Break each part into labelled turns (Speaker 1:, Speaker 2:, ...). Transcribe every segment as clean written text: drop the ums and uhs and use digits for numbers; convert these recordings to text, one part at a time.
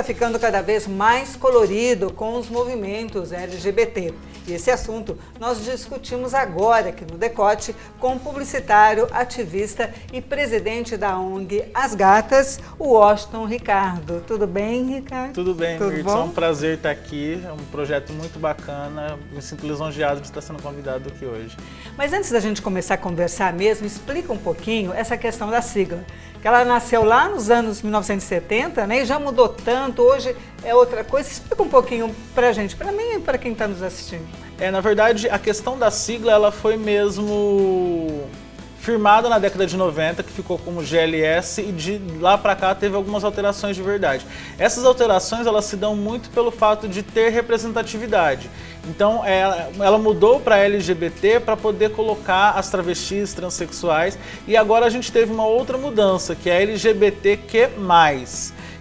Speaker 1: ficando cada vez mais colorido com os movimentos LGBT. E esse assunto nós discutimos agora aqui no Decote com o publicitário, ativista e presidente da ONG As Gatas, o Washington Ricardo. Tudo bem, Ricardo?
Speaker 2: Tudo bem,
Speaker 1: Tudo
Speaker 2: Mirtz.
Speaker 1: bom?
Speaker 2: É um prazer estar aqui, é um projeto muito bacana, me sinto lisonjeado de estar sendo convidado aqui hoje.
Speaker 1: Mas antes da gente começar a conversar mesmo, explica um pouquinho essa questão da sigla. Que ela nasceu lá nos anos 1970, né, e já mudou tanto, hoje é outra coisa. Explica um pouquinho pra gente, pra mim e pra quem está nos assistindo.
Speaker 2: Na verdade, a questão da sigla, ela foi mesmo firmada na década de 90, que ficou como GLS, e de lá para cá teve algumas alterações de verdade. Essas alterações, elas se dão muito pelo fato de ter representatividade. Então, ela mudou para LGBT para poder colocar as travestis, transexuais, e agora a gente teve uma outra mudança, que é a LGBTQ+,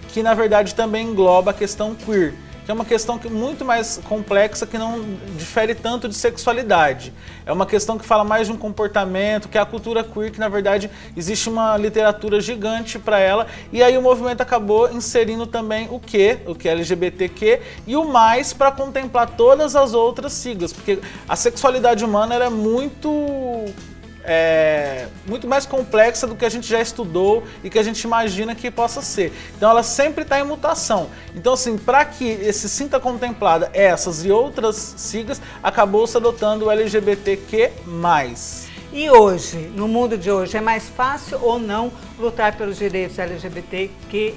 Speaker 2: que na verdade também engloba a questão queer, que é uma questão muito mais complexa, que não difere tanto de sexualidade. É uma questão que fala mais de um comportamento, que é a cultura queer, que na verdade existe uma literatura gigante para ela, e aí o movimento acabou inserindo também o que é LGBTQ, e o mais para contemplar todas as outras siglas, porque a sexualidade humana era muito mais complexa do que a gente já estudou e que a gente imagina que possa ser. Então ela sempre está em mutação. Então assim, para que se sinta contemplada essas e outras siglas, acabou-se adotando o LGBTQ+.
Speaker 1: E hoje, no mundo de hoje, é mais fácil ou não lutar pelos direitos LGBTQ+.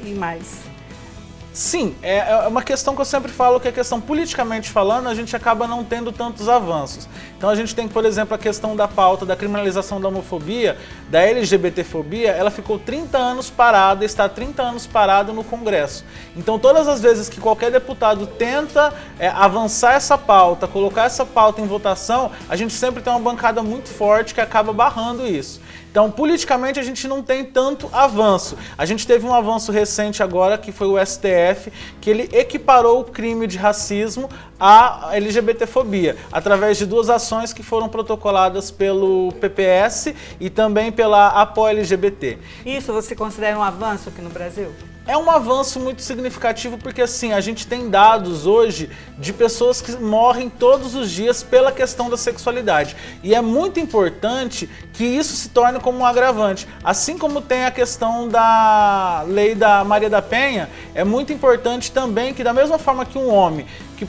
Speaker 2: Sim, é uma questão que eu sempre falo, que é questão politicamente falando, a gente acaba não tendo tantos avanços. Então a gente tem, por exemplo, a questão da pauta da criminalização da homofobia, da LGBTfobia, ela ficou 30 anos parada, está 30 anos parada no Congresso. Então todas as vezes que qualquer deputado tenta avançar essa pauta, colocar essa pauta em votação, a gente sempre tem uma bancada muito forte que acaba barrando isso. Então, politicamente, a gente não tem tanto avanço. A gente teve um avanço recente agora, que foi o STF, que ele equiparou o crime de racismo à LGBTfobia, através de duas ações que foram protocoladas pelo PPS e também pela Apo-LGBT.
Speaker 1: Isso você considera um avanço aqui no Brasil?
Speaker 2: É um avanço muito significativo porque assim, a gente tem dados hoje de pessoas que morrem todos os dias pela questão da sexualidade. E é muito importante que isso se torne como um agravante. Assim como tem a questão da lei da Maria da Penha, é muito importante também que da mesma forma que um homem que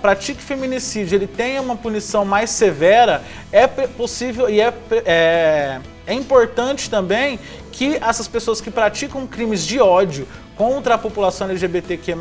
Speaker 2: pratique feminicídio, ele tenha uma punição mais severa, é possível e é importante também que essas pessoas que praticam crimes de ódio contra a população LGBTQ+,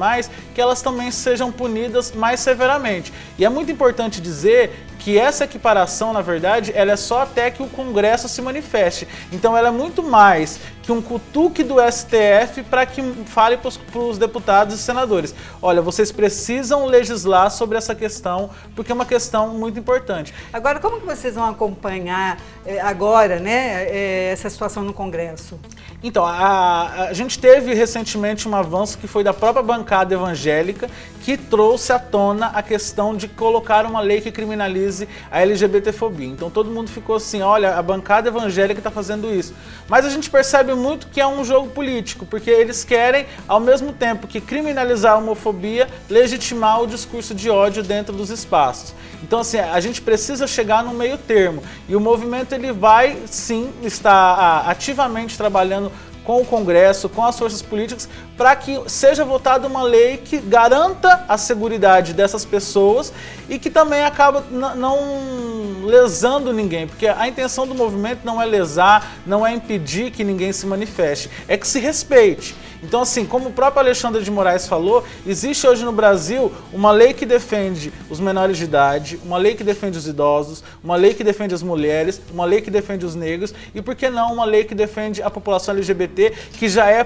Speaker 2: que elas também sejam punidas mais severamente. E é muito importante dizer que essa equiparação, na verdade, ela é só até que o Congresso se manifeste. Então ela é muito mais que um cutuque do STF para que fale para os deputados e senadores: olha, vocês precisam legislar sobre essa questão, porque é uma questão muito importante.
Speaker 1: Agora, como que vocês vão acompanhar agora, né, essa situação no Congresso?
Speaker 2: Então, a gente teve recentemente um avanço que foi da própria bancada evangélica, que trouxe à tona a questão de colocar uma lei que criminalize a LGBTfobia. Então todo mundo ficou assim: olha, a bancada evangélica está fazendo isso. Mas a gente percebe muito que é um jogo político, porque eles querem, ao mesmo tempo que criminalizar a homofobia, legitimar o discurso de ódio dentro dos espaços. Então assim, a gente precisa chegar no meio termo. E o movimento, ele vai sim estar ativamente trabalhando com o Congresso, com as forças políticas, para que seja votada uma lei que garanta a seguridade dessas pessoas e que também acaba não lesando ninguém, porque a intenção do movimento não é lesar, não é impedir que ninguém se manifeste, é que se respeite. Então assim, como o próprio Alexandre de Moraes falou, existe hoje no Brasil uma lei que defende os menores de idade, uma lei que defende os idosos, uma lei que defende as mulheres, uma lei que defende os negros e, por que não, uma lei que defende a população LGBT, que já é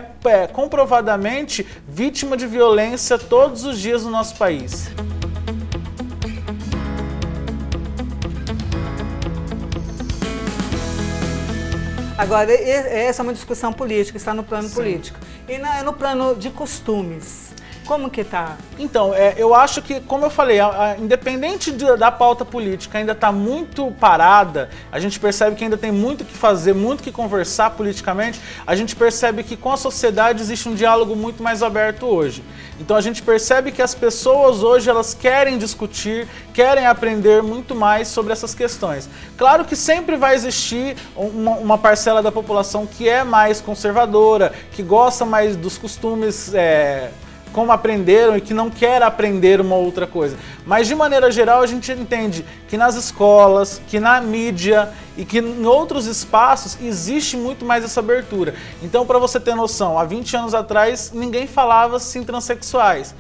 Speaker 2: comprovadamente vítima de violência todos os dias no nosso país.
Speaker 1: Agora, essa é uma discussão política, está no plano político. E no plano de costumes, Como que tá?
Speaker 2: Então, eu acho que, como eu falei, independente da pauta política ainda está muito parada, a gente percebe que ainda tem muito o que fazer, muito o que conversar politicamente, a gente percebe que com a sociedade existe um diálogo muito mais aberto hoje. Então a gente percebe que as pessoas hoje elas querem discutir, querem aprender muito mais sobre essas questões. Claro que sempre vai existir uma parcela da população que é mais conservadora, que gosta mais dos costumes como aprenderam e que não quer aprender uma outra coisa. Mas de maneira geral a gente entende que nas escolas, que na mídia e que em outros espaços existe muito mais essa abertura. Então, para você ter noção, há 20 anos atrás ninguém falava assim transexuais.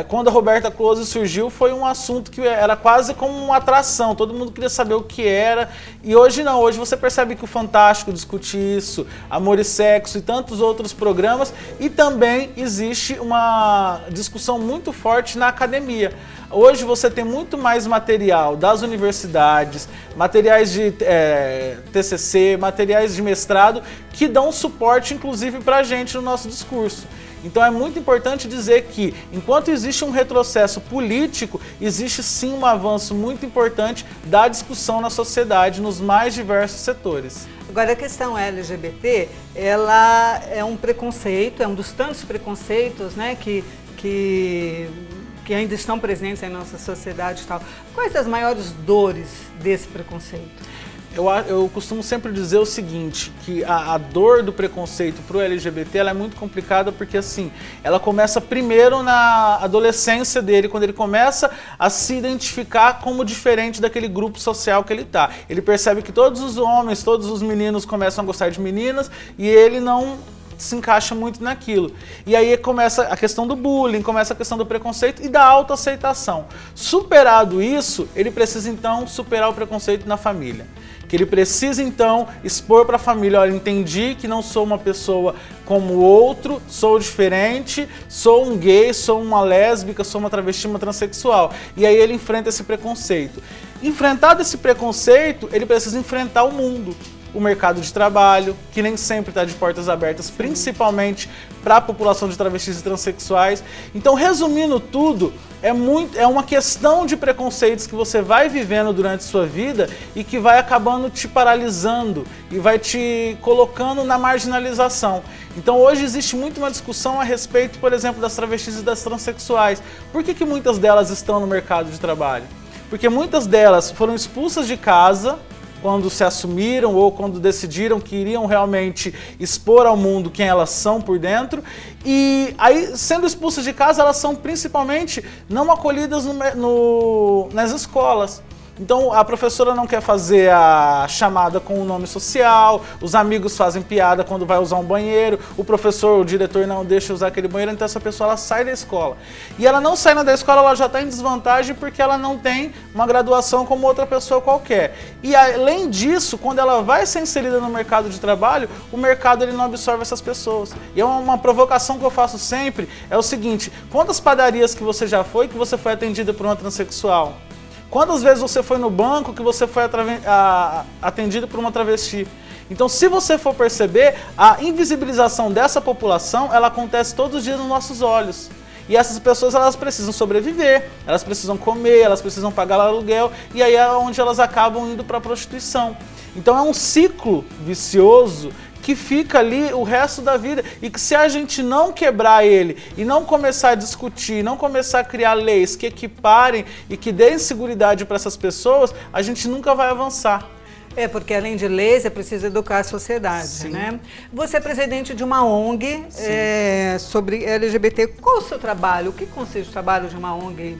Speaker 2: Quando a Roberta Close surgiu, foi um assunto que era quase como uma atração, todo mundo queria saber o que era, e hoje não, hoje você percebe que o Fantástico discute isso, Amor e Sexo e tantos outros programas, e também existe uma discussão muito forte na academia. Hoje você tem muito mais material das universidades, materiais de TCC, materiais de mestrado, que dão suporte inclusive para a gente no nosso discurso. Então é muito importante dizer que, enquanto existe um retrocesso político, existe sim um avanço muito importante da discussão na sociedade, nos mais diversos setores.
Speaker 1: Agora, a questão LGBT, ela é um preconceito, é um dos tantos preconceitos, né, que ainda estão presentes em nossa sociedade e tal. Quais as maiores dores desse preconceito?
Speaker 2: Eu costumo sempre dizer o seguinte, que a dor do preconceito para o LGBT ela é muito complicada porque assim, ela começa primeiro na adolescência dele, quando ele começa a se identificar como diferente daquele grupo social que ele está. Ele percebe que todos os homens, todos os meninos começam a gostar de meninas e ele não se encaixa muito naquilo. E aí começa a questão do bullying, começa a questão do preconceito e da autoaceitação. Superado isso, ele precisa então superar o preconceito na família. Que ele precisa então expor para a família, olha, entendi que não sou uma pessoa como o outro, sou diferente, sou um gay, sou uma lésbica, sou uma travesti, uma transexual. E aí ele enfrenta esse preconceito. Enfrentado esse preconceito, ele precisa enfrentar o mundo. O mercado de trabalho, que nem sempre está de portas abertas, principalmente para a população de travestis e transexuais. Então, resumindo tudo, é uma questão de preconceitos que você vai vivendo durante sua vida e que vai acabando te paralisando e vai te colocando na marginalização. Então, hoje existe muito uma discussão a respeito, por exemplo, das travestis e das transexuais. Por que muitas delas estão no mercado de trabalho? Porque muitas delas foram expulsas de casa quando se assumiram ou quando decidiram que iriam realmente expor ao mundo quem elas são por dentro. E aí, sendo expulsas de casa, elas são principalmente não acolhidas nas escolas. Então a professora não quer fazer a chamada com o nome social, os amigos fazem piada quando vai usar um banheiro, o professor, o diretor não deixa usar aquele banheiro, então essa pessoa ela sai da escola. E ela não saindo da escola, ela já está em desvantagem porque ela não tem uma graduação como outra pessoa qualquer. E além disso, quando ela vai ser inserida no mercado de trabalho, o mercado ele não absorve essas pessoas. E é uma provocação que eu faço sempre, é o seguinte, quantas padarias que você já foi que você foi atendida por uma transexual? Quantas vezes você foi no banco que você foi atendido por uma travesti? Então, se você for perceber, a invisibilização dessa população, ela acontece todos os dias nos nossos olhos. E essas pessoas, elas precisam sobreviver, elas precisam comer, elas precisam pagar aluguel, e aí é onde elas acabam indo para a prostituição. Então, é um ciclo vicioso que fica ali o resto da vida e que se a gente não quebrar ele e não começar a discutir, não começar a criar leis que equiparem e que deem seguridade para essas pessoas, a gente nunca vai avançar.
Speaker 1: Porque além de leis é preciso educar a sociedade,
Speaker 2: Sim.
Speaker 1: né? Você é presidente de uma ONG sobre LGBT. Qual o seu trabalho? O que consiste o trabalho de uma ONG?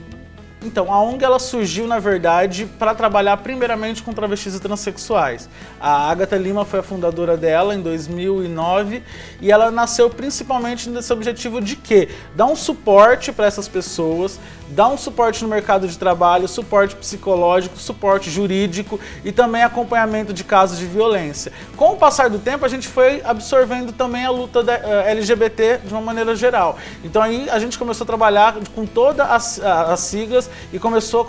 Speaker 2: Então, a ONG ela surgiu, na verdade, para trabalhar primeiramente com travestis e transexuais. A Agatha Lima foi a fundadora dela em 2009 e ela nasceu principalmente nesse objetivo de quê? Dar um suporte para essas pessoas, dar um suporte no mercado de trabalho, suporte psicológico, suporte jurídico e também acompanhamento de casos de violência. Com o passar do tempo, a gente foi absorvendo também a luta da LGBT de uma maneira geral. Então aí a gente começou a trabalhar com todas as siglas e começou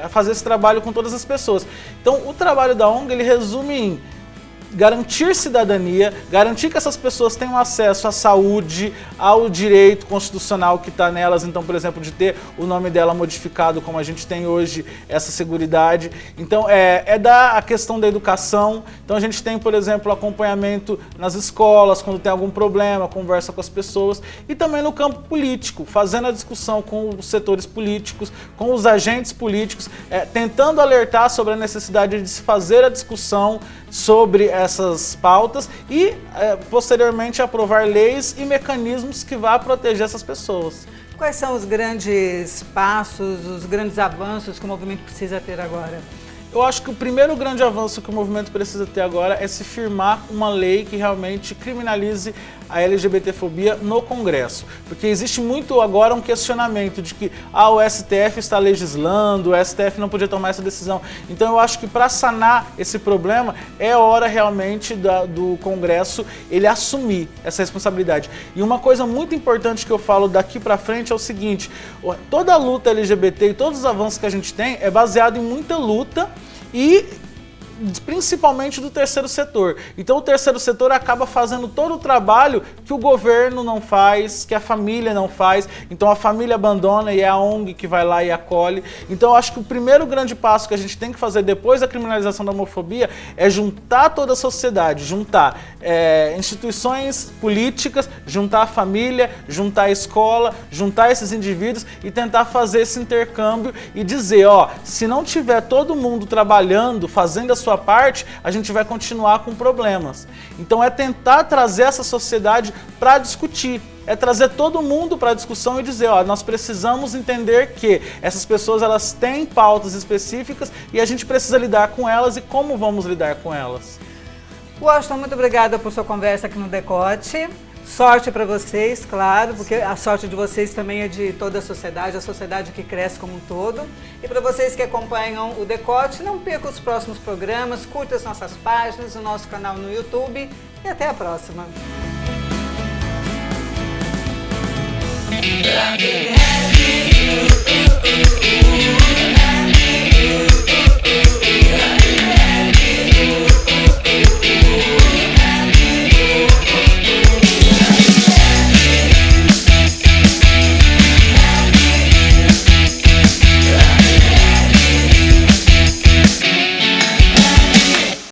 Speaker 2: a fazer esse trabalho com todas as pessoas. Então o trabalho da ONG ele resume em garantir cidadania, garantir que essas pessoas tenham acesso à saúde, ao direito constitucional que está nelas, então, por exemplo, de ter o nome dela modificado, como a gente tem hoje, essa seguridade. Então, a questão da educação. Então, a gente tem, por exemplo, acompanhamento nas escolas, quando tem algum problema, conversa com as pessoas, e também no campo político, fazendo a discussão com os setores políticos, com os agentes políticos, tentando alertar sobre a necessidade de se fazer a discussão sobre essas pautas e, posteriormente, aprovar leis e mecanismos que vá proteger essas pessoas.
Speaker 1: Quais são os grandes passos, os grandes avanços que o movimento precisa ter agora?
Speaker 2: Eu acho que o primeiro grande avanço que o movimento precisa ter agora é se firmar uma lei que realmente criminalize a LGBTfobia no Congresso. Porque existe muito agora um questionamento de que o STF está legislando, o STF não podia tomar essa decisão. Então eu acho que para sanar esse problema é hora realmente do Congresso ele assumir essa responsabilidade. E uma coisa muito importante que eu falo daqui para frente é o seguinte: toda a luta LGBT e todos os avanços que a gente tem é baseado em muita luta e principalmente do terceiro setor. Então o terceiro setor acaba fazendo todo o trabalho que o governo não faz, que a família não faz. Então a família abandona e é a ONG que vai lá e acolhe. Então eu acho que o primeiro grande passo que a gente tem que fazer depois da criminalização da homofobia é juntar toda a sociedade, juntar instituições políticas, juntar a família, juntar a escola, juntar esses indivíduos e tentar fazer esse intercâmbio e dizer, se não tiver todo mundo trabalhando, fazendo a sua parte, a gente vai continuar com problemas. Então é tentar trazer essa sociedade para discutir, é trazer todo mundo para a discussão e dizer, nós precisamos entender que essas pessoas elas têm pautas específicas e a gente precisa lidar com elas e como vamos lidar com elas.
Speaker 1: Washington, muito obrigada por sua conversa aqui no Decote. Sorte para vocês, claro, porque a sorte de vocês também é de toda a sociedade que cresce como um todo. E para vocês que acompanham o Decote, não percam os próximos programas, curta as nossas páginas, o nosso canal no YouTube e até a próxima.